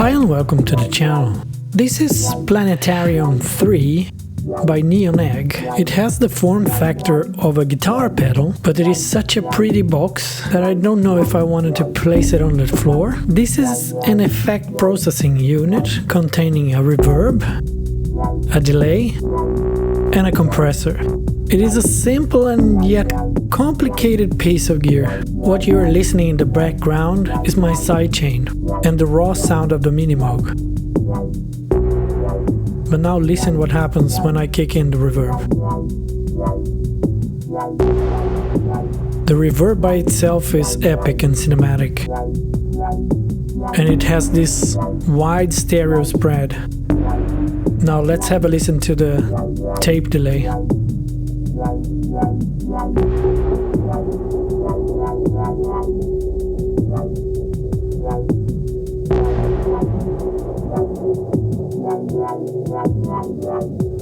Hi and welcome to the channel. This is Planetarium 3 by Neon Egg. It has the form factor of a guitar pedal, but it is such a pretty box that I don't know if I wanted to place it on the floor. This is an effect processing unit containing a reverb, a delay, and a compressor. It is a simple and yet complicated piece of gear. What you are listening in the background is my sidechain and the raw sound of the Mini Moog. But now listen what happens when I kick in the reverb. The reverb by itself is epic and cinematic. And it has this wide stereo spread. Now let's have a listen to the tape delay.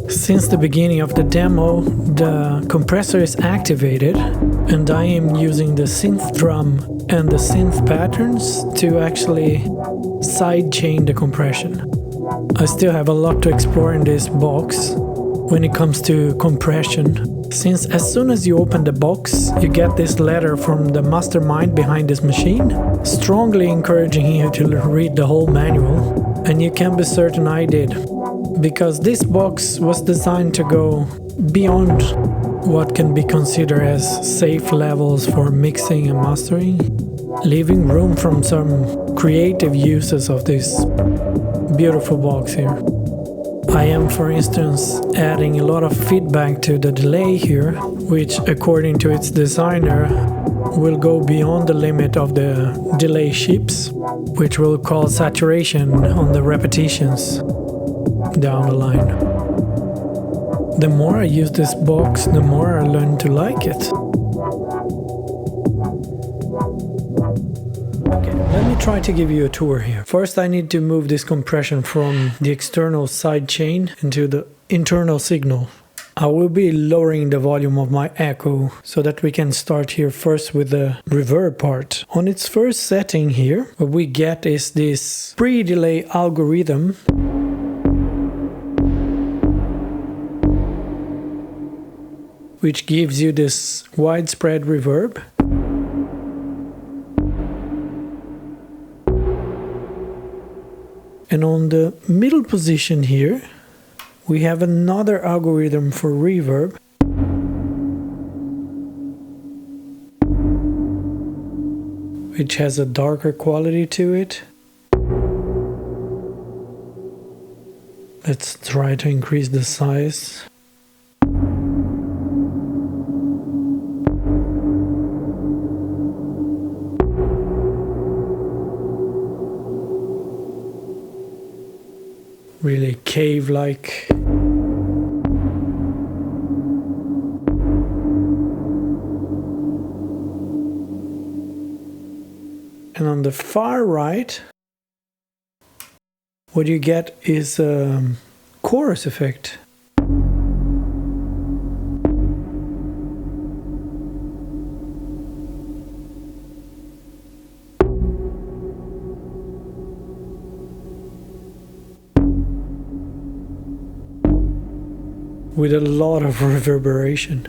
Since the beginning of the demo, the compressor is activated and I am using the synth drum and the synth patterns to actually sidechain the compression. I still have a lot to explore in this box when it comes to compression, since as soon as you open the box, you get this letter from the mastermind behind this machine, strongly encouraging you to read the whole manual, and you can be certain I did, because this box was designed to go beyond what can be considered as safe levels for mixing and mastering, leaving room for some creative uses of this beautiful box here. I am, for instance, adding a lot of feedback to the delay here, which according to its designer will go beyond the limit of the delay ships, which will cause saturation on the repetitions down the line. The more I use this box, the more I learn to like it. Let me try to give you a tour here. First I need to move this compression from the external sidechain into the internal signal. I will be lowering the volume of my echo so that we can start here first with the reverb part. On its first setting here, what we get is this pre-delay algorithm, which gives you this widespread reverb. And on the middle position here, we have another algorithm for reverb. Which has a darker quality to it. Let's try to increase the size. Really cave-like. And on the far right, what you get is a chorus effect. With a lot of reverberation.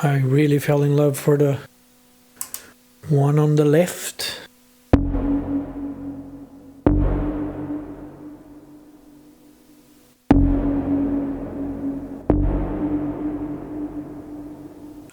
I really fell in love for the one on the left.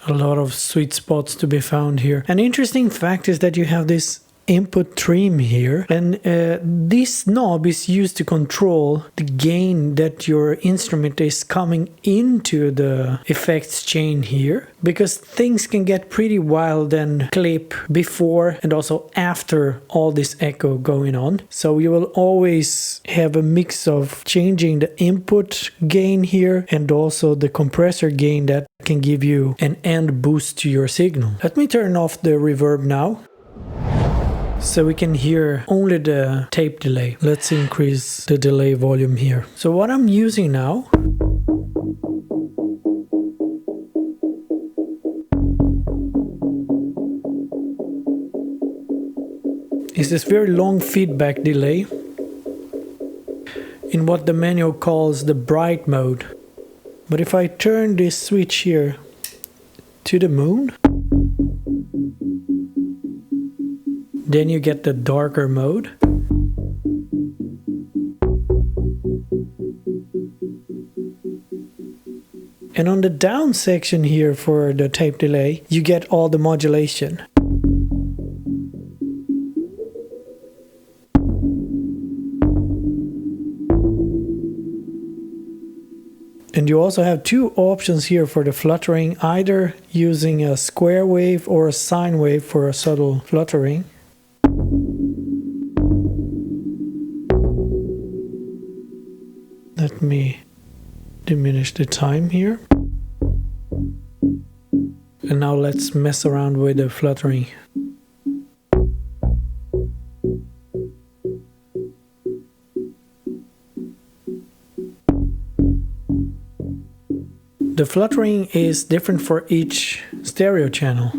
A lot of sweet spots to be found here. An interesting fact is that you have this input trim here, and this knob is used to control the gain that your instrument is coming into the effects chain here, because things can get pretty wild and clip before and also after all this echo going on. So you will always have a mix of changing the input gain here and also the compressor gain that can give you an end boost to your signal. Let me turn off the reverb now, so we can hear only the tape delay. Let's increase the delay volume here. So what I'm using now is this very long feedback delay in what the manual calls the bright mode. But if I turn this switch here to the moon, then you get the darker mode. And on the down section here for the tape delay, you get all the modulation. And you also have two options here for the fluttering, either using a square wave or a sine wave for a subtle fluttering. Let me diminish the time here. And now let's mess around with the fluttering. The fluttering is different for each stereo channel.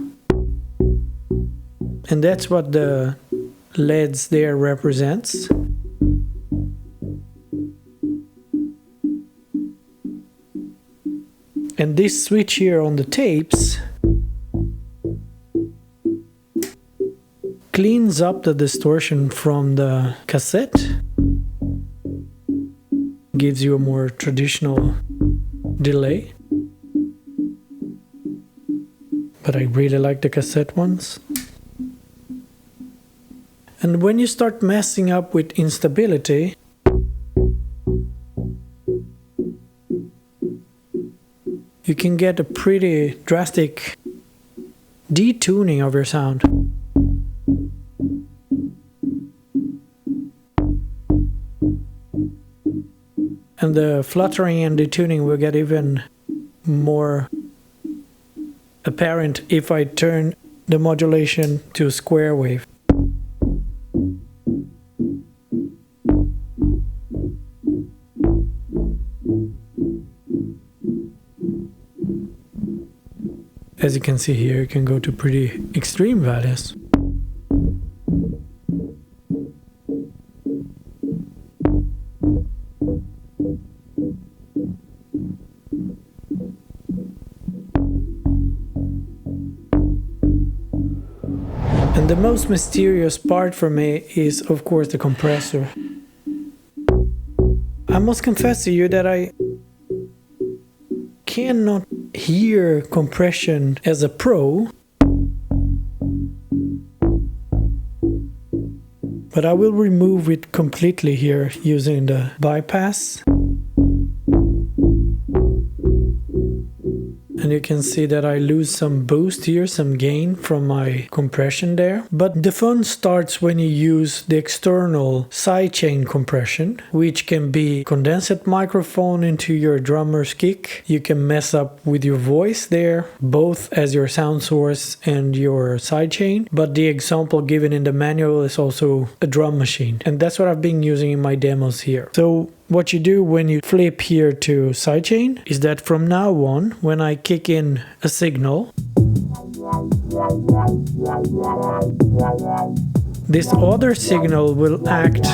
And that's what the LEDs there represents. And this switch here on the tapes cleans up the distortion from the cassette, gives you a more traditional delay. But I really like the cassette ones. And when you start messing up with instability, you can get a pretty drastic detuning of your sound. And the fluttering and detuning will get even more apparent if I turn the modulation to square wave. As you can see here, you can go to pretty extreme values. And the most mysterious part for me is, of course, the compressor. I must confess to you that I cannot hear compression as a pro, but I will remove it completely here using the bypass. And you can see that I lose some boost here, some gain from my compression there. But the fun starts when you use the external sidechain compression, which can be condensate microphone into your drummer's kick. You can mess up with your voice there, both as your sound source and your sidechain. But the example given in the manual is also a drum machine. And that's what I've been using in my demos here. So what you do when you flip here to sidechain is that from now on, when I kick in a signal, this other signal will act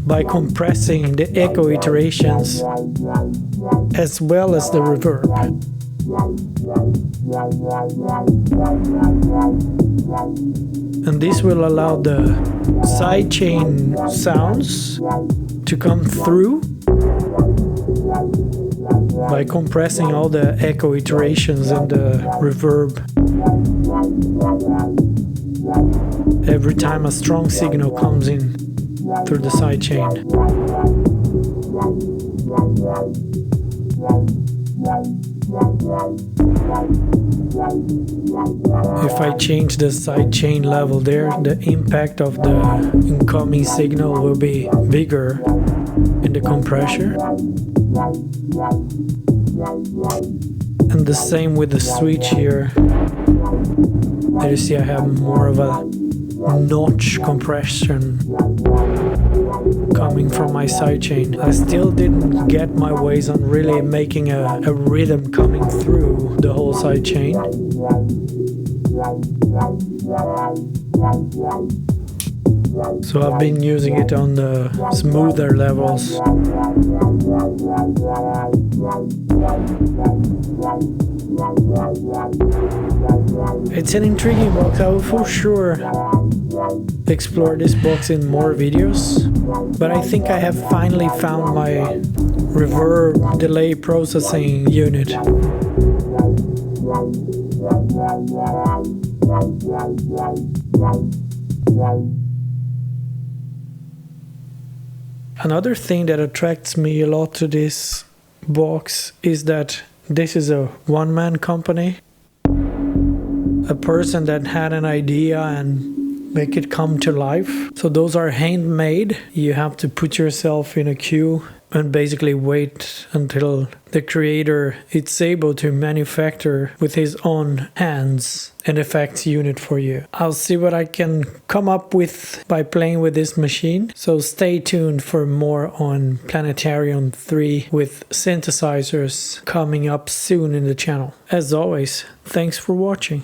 by compressing the echo iterations as well as the reverb. And this will allow the sidechain sounds to come through by compressing all the echo iterations and the reverb every time a strong signal comes in through the sidechain. If I change the sidechain level there, the impact of the incoming signal will be bigger in the compressor. And the same with the switch here. There you see I have more of a notch compression coming from my sidechain. I still didn't get my ways on really making a rhythm coming through the whole sidechain. So I've been using it on the smoother levels. It's an intriguing box. I will for sure explore this box in more videos, but I think I have finally found my reverb delay processing unit. Another thing that attracts me a lot to this box is that this is a one-man company. A person that had an idea and make it come to life. So those are handmade. You have to put yourself in a queue and basically wait until the creator is able to manufacture with his own hands an effects unit for you. I'll see what I can come up with by playing with this machine. So stay tuned for more on Planetarium 3 with synthesizers coming up soon in the channel. As always, thanks for watching.